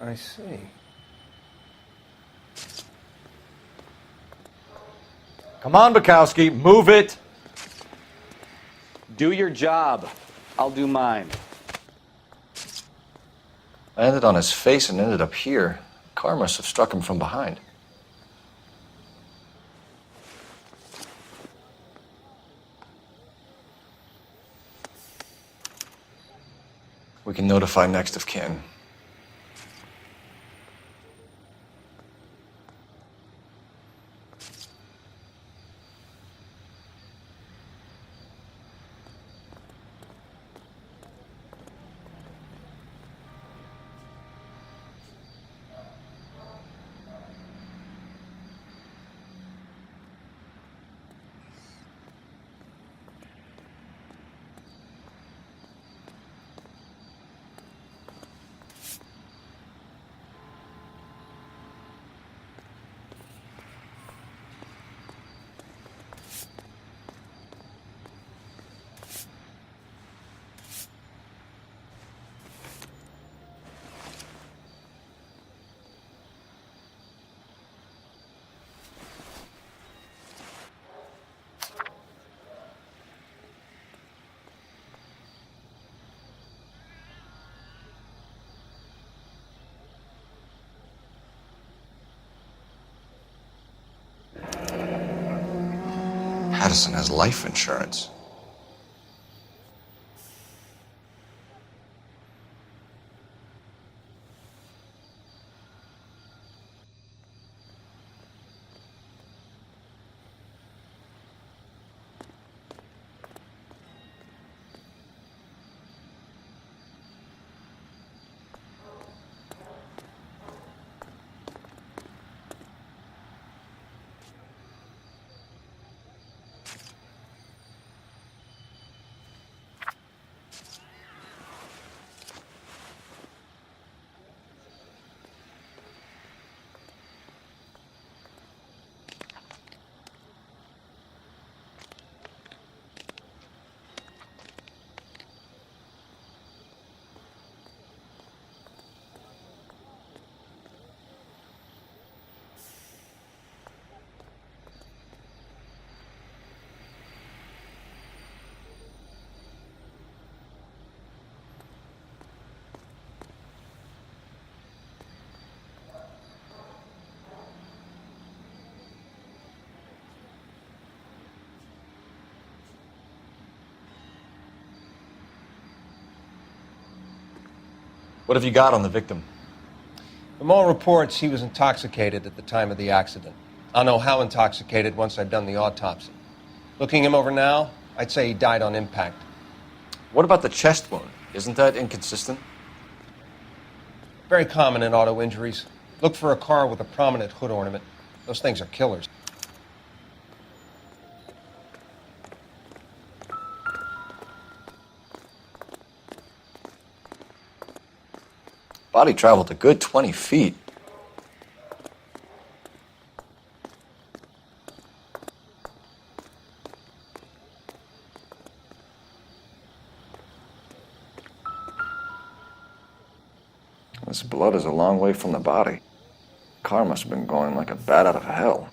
I see. Come on, Bukowski, move it! Do your job. I'll do mine. I landed on his face and ended up here. The car must have struck him from behind. We can notify next of kin. Addison has life insurance. What have you got on the victim? From all reports, he was intoxicated at the time of the accident. I'll know how intoxicated once I've done the autopsy. Looking him over now, I'd say he died on impact. What about the chest wound? Isn't that inconsistent? Very common in auto injuries. Look for a car with a prominent hood ornament. Those things are killers. Body traveled a good 20 feet. This blood is a long way from the body. Car must have been going like a bat out of hell.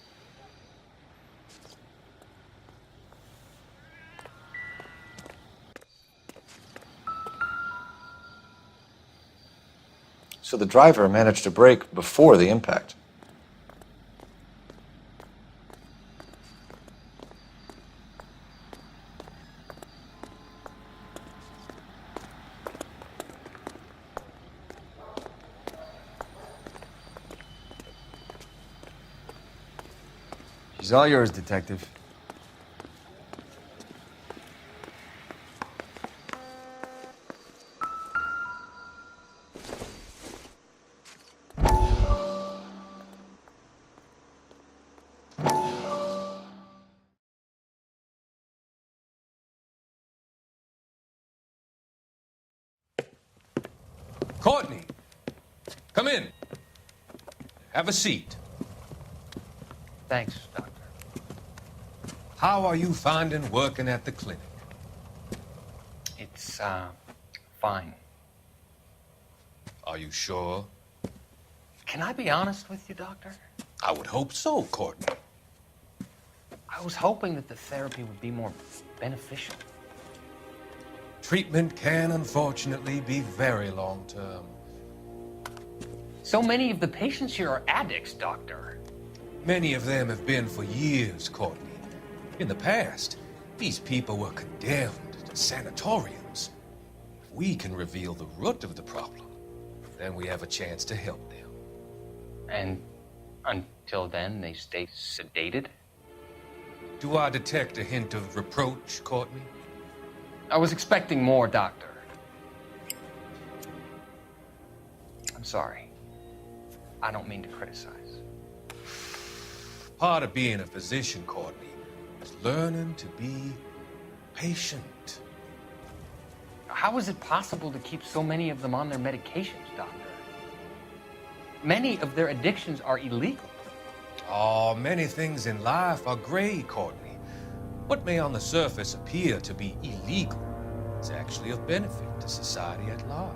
So the driver managed to brake before the impact. She's all yours, Detective. Courtney, come in. Have a seat. Thanks, Doctor. How are you finding working at the clinic? It's, fine. Are you sure? Can I be honest with you, Doctor? I would hope so, Courtney. I was hoping that the therapy would be more beneficial. Treatment can unfortunately be very long-term. So many of the patients here are addicts, Doctor. Many of them have been for years, Courtney. In the past, these people were condemned to sanatoriums. If we can reveal the root of the problem, then we have a chance to help them. And until then, they stay sedated? Do I detect a hint of reproach, Courtney? I was expecting more, Doctor. I'm sorry. I don't mean to criticize. Part of being a physician, Courtney, is learning to be patient. How is it possible to keep so many of them on their medications, Doctor? Many of their addictions are illegal. Oh, many things in life are gray, Courtney. What may on the surface appear to be illegal is actually of benefit to society at large.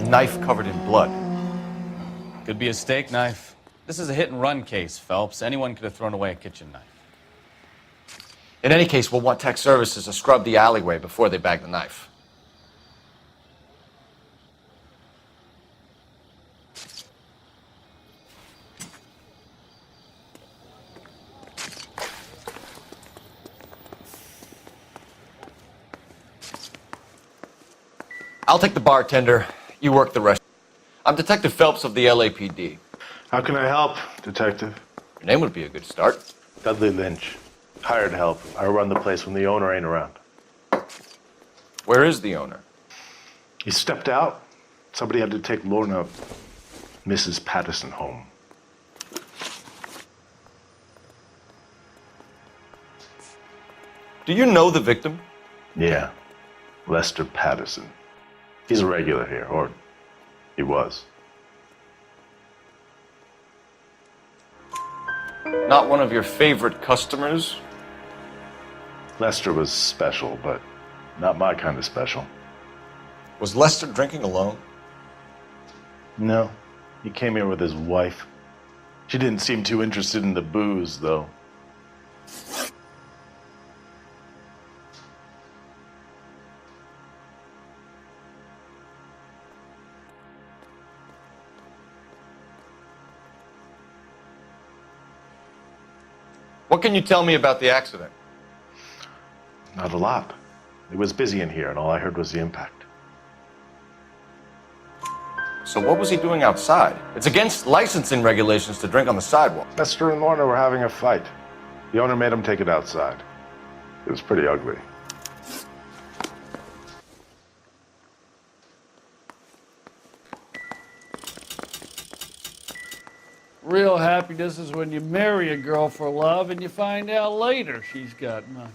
Knife covered in blood. Could be a steak knife. This is a hit-and-run case, Phelps. Anyone could have thrown away a kitchen knife. In any case, we'll want tech services to scrub the alleyway before they bag the knife. I'll take the bartender. You work the rest. I'm Detective Phelps of the LAPD. How can I help, Detective? Your name would be a good start. Dudley Lynch. Hired help. I run the place when the owner ain't around. Where is the owner? He stepped out. Somebody had to take Lorna, Mrs. Patterson, home. Do you know the victim? Yeah. Lester Patterson. He's a regular here, or he was. Not one of your favorite customers? Lester was special, but not my kind of special. Was Lester drinking alone? No. He came here with his wife. She didn't seem too interested in the booze, though. What can you tell me about the accident? Not a lot. It was busy in here, and all I heard was the impact. So what was he doing outside? It's against licensing regulations to drink on the sidewalk. Lester and Lorna were having a fight. The owner made him take it outside. It was pretty ugly. Real happiness is when you marry a girl for love and you find out later she's got money.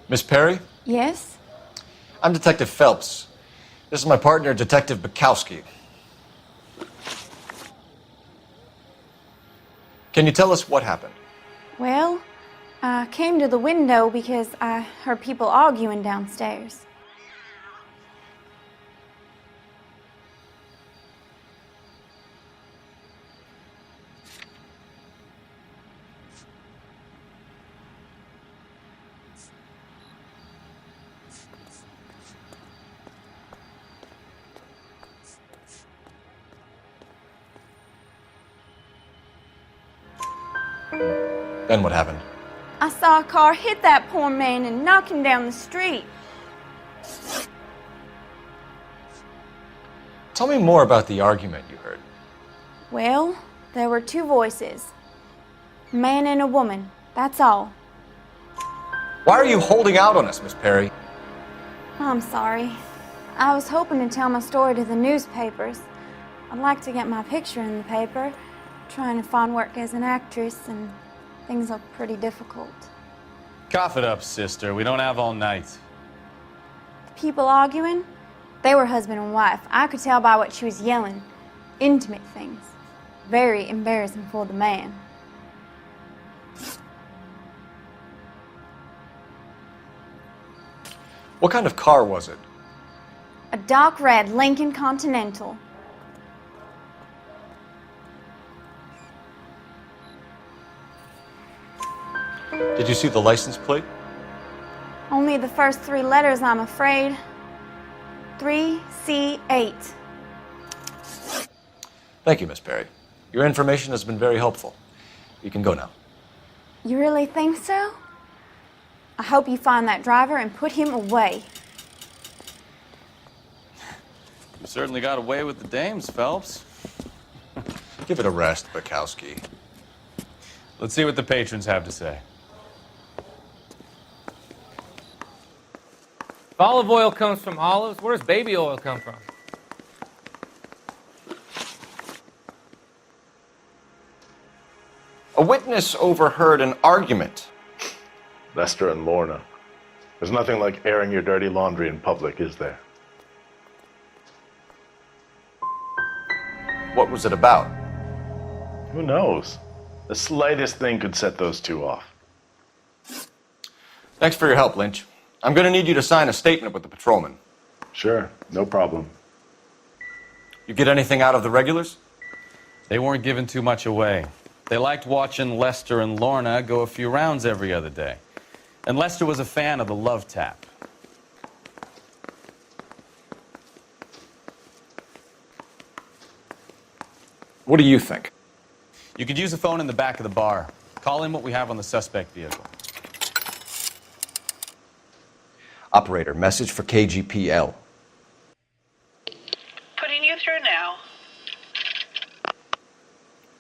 Miss Perry? Yes? I'm Detective Phelps. This is my partner, Detective Bukowski. Can you tell us what happened? Well, I came to the window because I heard people arguing downstairs. Then what happened? I saw a car hit that poor man and knock him down the street. Tell me more about the argument you heard. Well, there were two voices. A man and a woman, that's all. Why are you holding out on us, Miss Perry? I'm sorry. I was hoping to tell my story to the newspapers. I'd like to get my picture in the paper, trying to find work as an actress, and things are pretty difficult. Cough it up, sister. We don't have all night. People arguing? They were husband and wife. I could tell by what she was yelling. Intimate things. Very embarrassing for the man. What kind of car was it? A dark red Lincoln Continental. Did you see the license plate? Only the first three letters, I'm afraid. 3C8. Thank you, Miss Perry. Your information has been very helpful. You can go now. You really think so? I hope you find that driver and put him away. You certainly got away with the dames, Phelps. Give it a rest, Bukowski. Let's see what the patrons have to say. If olive oil comes from olives, where does baby oil come from? A witness overheard an argument. Lester and Lorna. There's nothing like airing your dirty laundry in public, is there? What was it about? Who knows? The slightest thing could set those two off. Thanks for your help, Lynch. I'm going to need you to sign a statement with the patrolman. Sure, no problem. You get anything out of the regulars? They weren't giving too much away. They liked watching Lester and Lorna go a few rounds every other day. And Lester was a fan of the love tap. What do you think? You could use a phone in the back of the bar. Call in what we have on the suspect vehicle. Operator, message for KGPL. Putting you through now.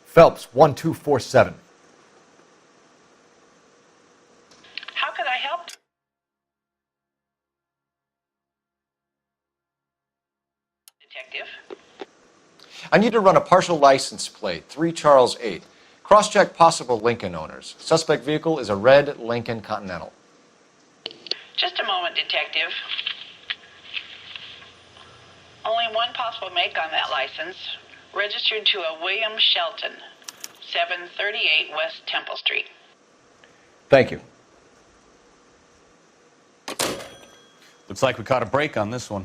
Phelps, 1247. How could I help? Detective? I need to run a partial license plate, 3 Charles 8. Cross-check possible Lincoln owners. Suspect vehicle is a red Lincoln Continental. Just a moment, Detective. Only one possible make on that license. Registered to a William Shelton, 738 West Temple Street. Thank you. Looks like we caught a break on this one.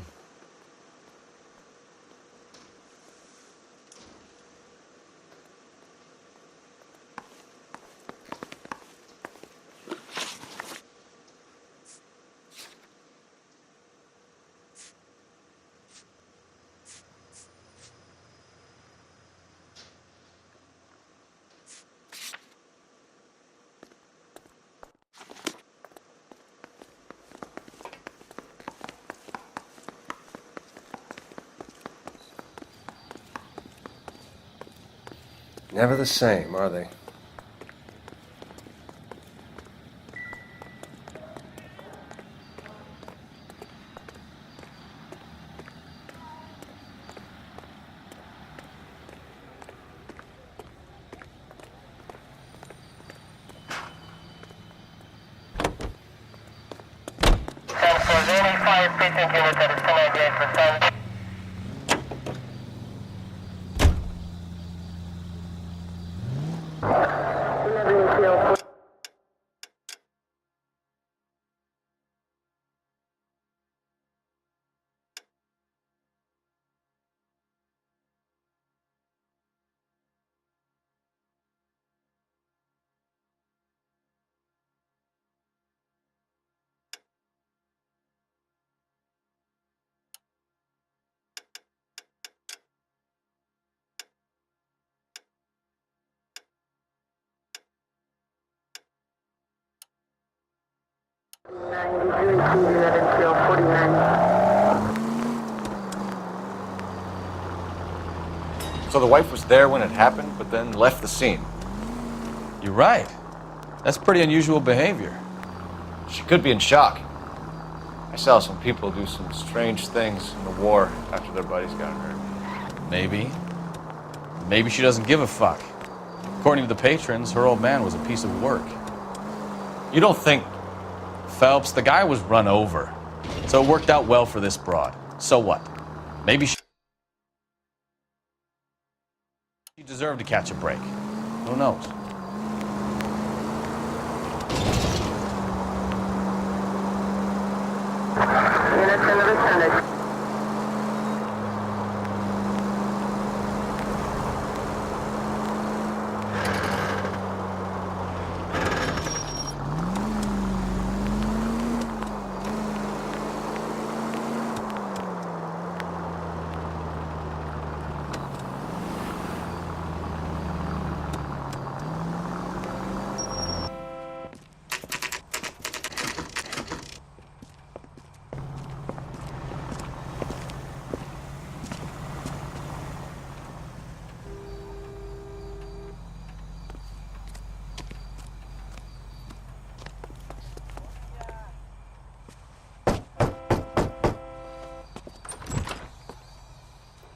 Never the same, are they? precinct units that are still on for some. So the wife was there when it happened, but then left the scene. You're right. That's pretty unusual behavior. She could be in shock. I saw some people do some strange things in the war after their buddies got hurt. Maybe. Maybe she doesn't give a fuck. According to the patrons, her old man was a piece of work. You don't think... Phelps, the guy was run over. So it worked out well for this broad. So what? Maybe she deserved to catch a break. Who knows? Units in the vicinity.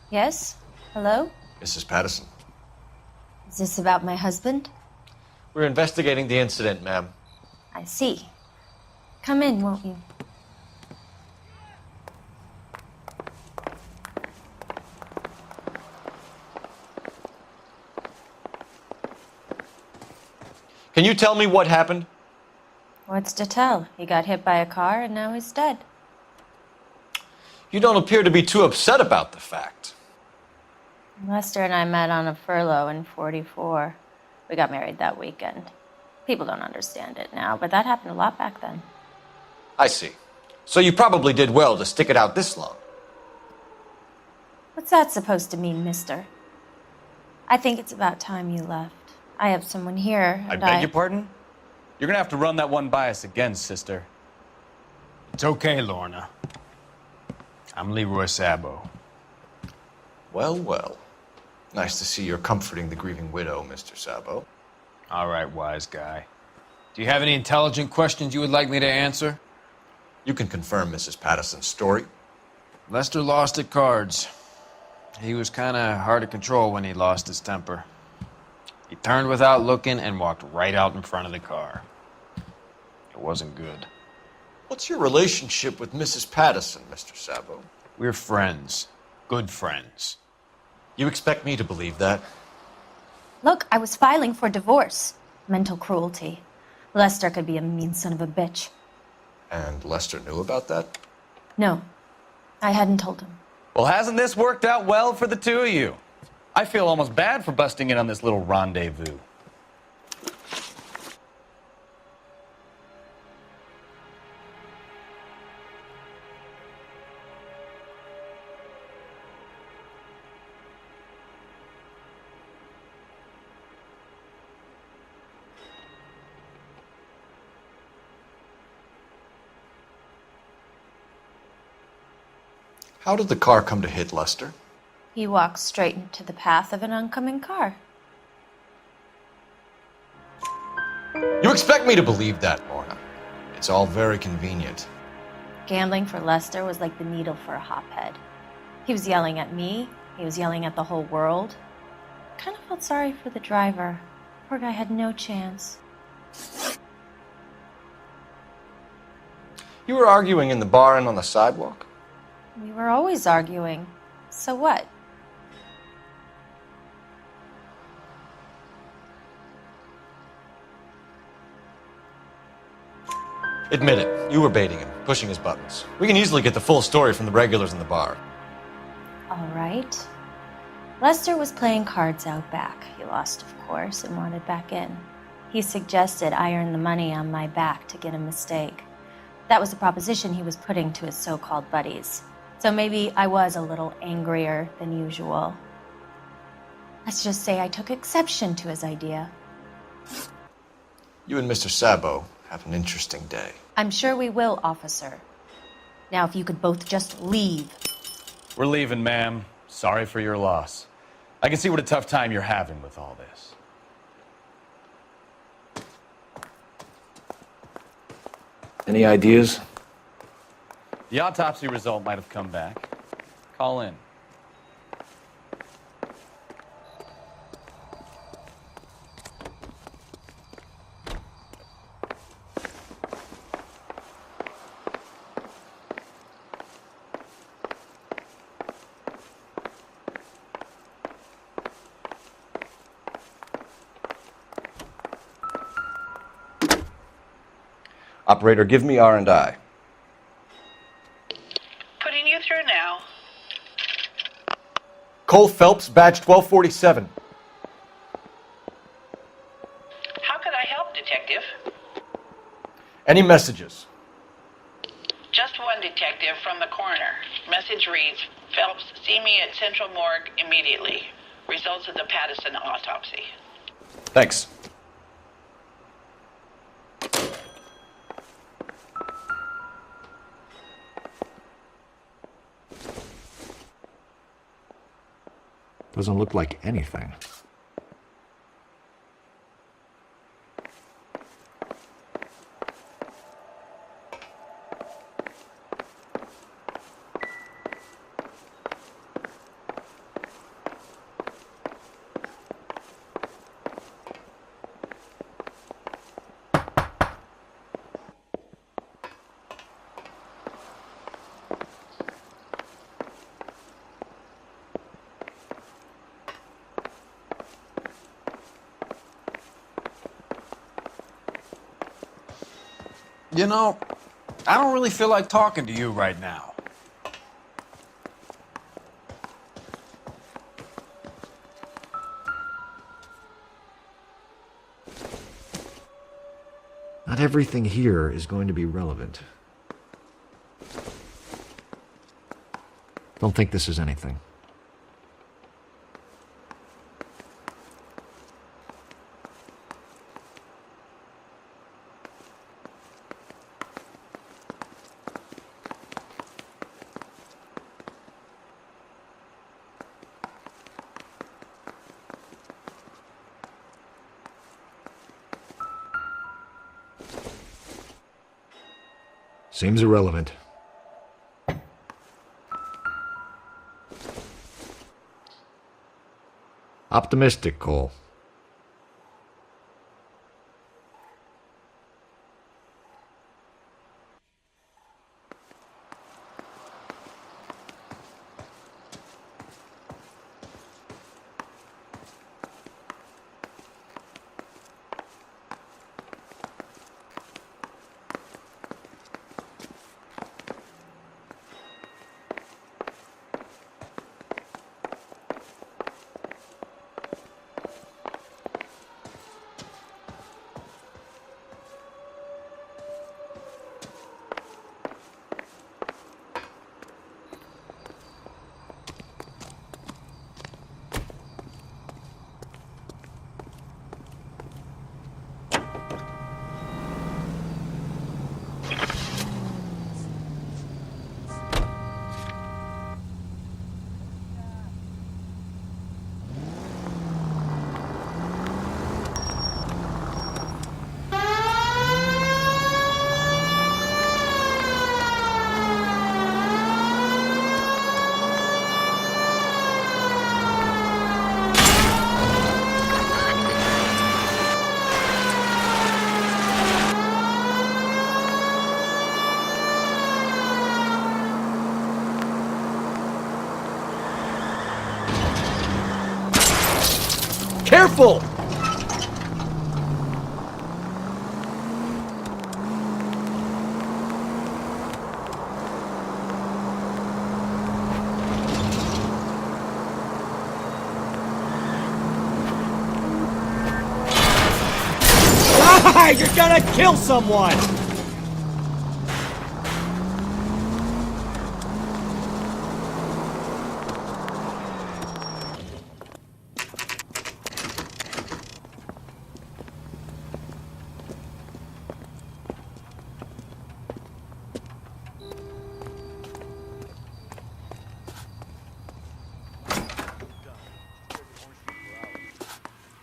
Yes? Hello? Mrs. Patterson. Is this about my husband? We're investigating the incident, ma'am. I see. Come in, won't you? Can you tell me what happened? What's to tell? He got hit by a car and now he's dead. You don't appear to be too upset about the fact. Lester and I met on a furlough in '44. We got married that weekend. People don't understand it now, but that happened a lot back then. I see. So you probably did well to stick it out this long. What's that supposed to mean, mister? I think it's about time you left. I have someone here, I and beg your pardon? You're gonna have to run that one by us again, sister. It's okay, Lorna. I'm Leroy Sabo. Well, well. Nice to see you're comforting the grieving widow, Mr. Sabo. All right, wise guy. Do you have any intelligent questions you would like me to answer? You can confirm Mrs. Patterson's story. Lester lost at cards. He was kind of hard to control when he lost his temper. He turned without looking and walked right out in front of the car. It wasn't good. What's your relationship with Mrs. Patterson, Mr. Sabo? We're friends. Good friends. You expect me to believe that? Look, I was filing for divorce. Mental cruelty. Lester could be a mean son of a bitch. And Lester knew about that? No, I hadn't told him. Well, hasn't this worked out well for the two of you? I feel almost bad for busting in on this little rendezvous. How did the car come to hit Lester? He walked straight into the path of an oncoming car. You expect me to believe that, Lorna? It's all very convenient. Gambling for Lester was like the needle for a hophead. He was yelling at me. He was yelling at the whole world. I kind of felt sorry for the driver. Poor guy had no chance. You were arguing in the bar and on the sidewalk? We were always arguing. So what? Admit it, you were baiting him, pushing his buttons. We can easily get the full story from the regulars in the bar. All right. Lester was playing cards out back. He lost, of course, and wanted back in. He suggested I earn the money on my back to get a mistake. That was the proposition he was putting to his so-called buddies. So maybe I was a little angrier than usual. Let's just say I took exception to his idea. You and Mr. Sabo have an interesting day. I'm sure we will, officer. Now, if you could both just leave. We're leaving, ma'am. Sorry for your loss. I can see what a tough time you're having with all this. Any ideas? The autopsy result might have come back. Call in. Operator, give me R&I. Putting you through now. Cole Phelps, badge 1247. How could I help, Detective? Any messages? Just one, Detective, from the coroner. Message reads, Phelps, see me at Central Morgue immediately. Results of the Pattison autopsy. Thanks. Doesn't look like anything. You know, I don't really feel like talking to you right now. Not everything here is going to be relevant. Don't think this is anything. Seems irrelevant. Optimistic, Cole. Careful! Ah, you're gonna kill someone!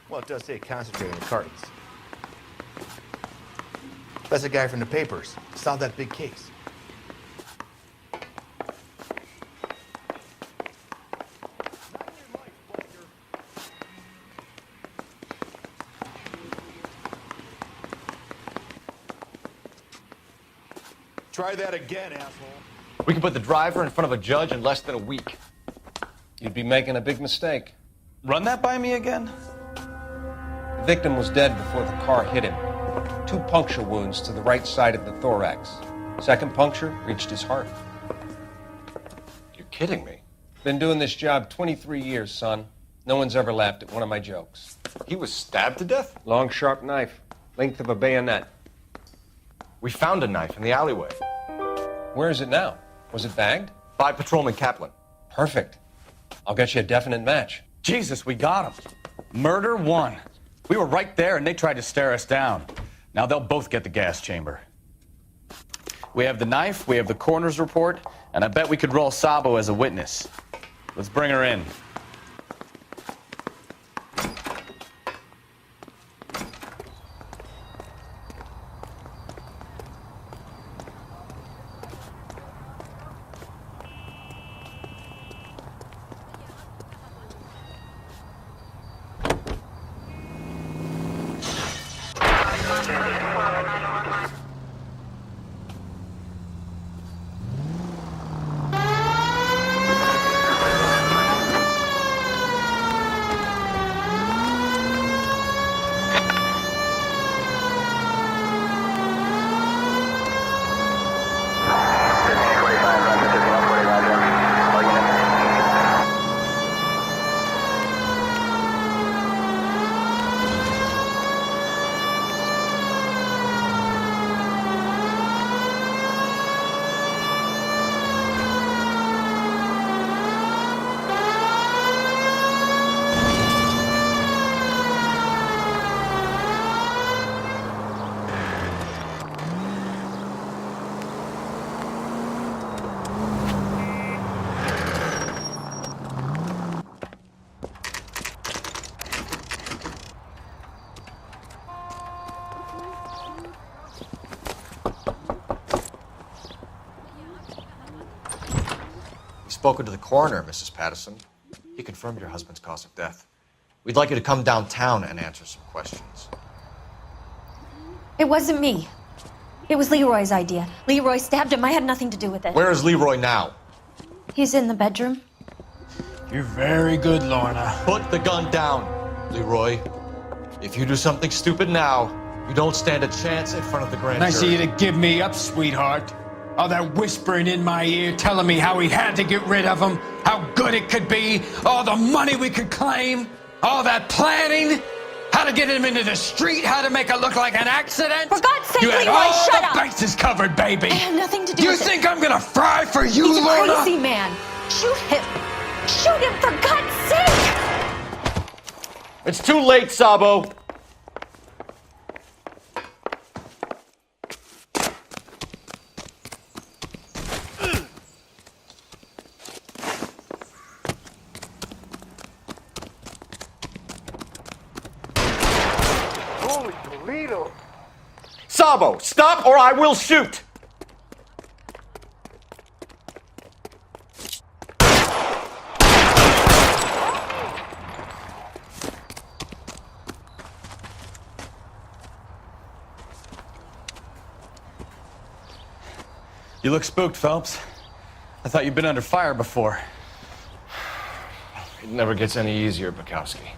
Well, it does say concentrate on the cartons. That's the guy from the papers. Saw that big case. Try that again, asshole. We can put the driver in front of a judge in less than a week. You'd be making a big mistake. Run that by me again? The victim was dead before the car hit him. 2 puncture wounds to the right side of the thorax. Second puncture reached his heart. You're kidding me. Been doing this job 23 years, son. No one's ever laughed at one of my jokes. He was stabbed to death? Long, sharp knife. Length of a bayonet. We found a knife in the alleyway. Where is it now? Was it bagged? By Patrolman Kaplan. Perfect. I'll get you a definite match. Jesus, we got him. Murder 1. We were right there and they tried to stare us down. Now they'll both get the gas chamber. We have the knife, we have the coroner's report, and I bet we could roll Sabo as a witness. Let's bring her in. Spoken to the coroner, Mrs. Patterson. He confirmed your husband's cause of death. We'd like you to come downtown and answer some questions. It wasn't me. It was Leroy's idea. Leroy stabbed him. I had nothing to do with it. Where is Leroy now? He's in the bedroom. You're very good, Lorna. Put the gun down, Leroy. If you do something stupid now, you don't stand a chance in front of the grand jury. Nice of you to give me up, sweetheart. All that whispering in my ear, telling me how we had to get rid of him, how good it could be, all the money we could claim, all that planning, how to get him into the street, how to make it look like an accident. For God's sake, you had Leroy, all shut the up! bases covered, baby. I had nothing to do You with it. think I'm gonna fry for you, He's a Lorna? crazy man. Shoot him. Shoot him, for God's sake! It's too late, Sabo. Holy Toledo! Sabo, stop or I will shoot! You look spooked, Phelps. I thought you'd been under fire before. It never gets any easier, Bukowski.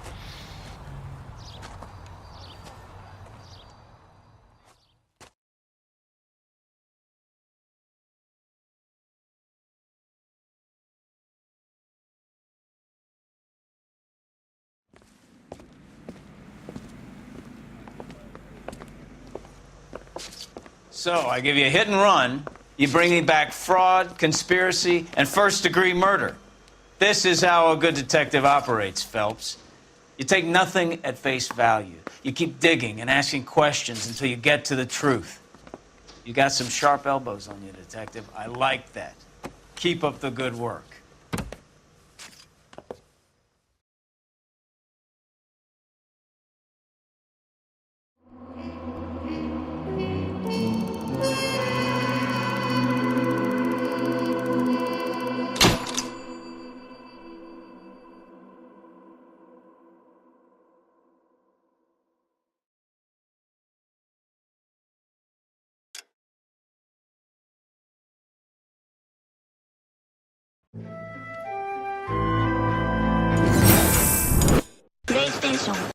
So, I give you a hit and run. You bring me back fraud, conspiracy, and first-degree murder. This is how a good detective operates, Phelps. You take nothing at face value. You keep digging and asking questions until you get to the truth. You got some sharp elbows on you, detective. I like that. Keep up the good work. PlayStation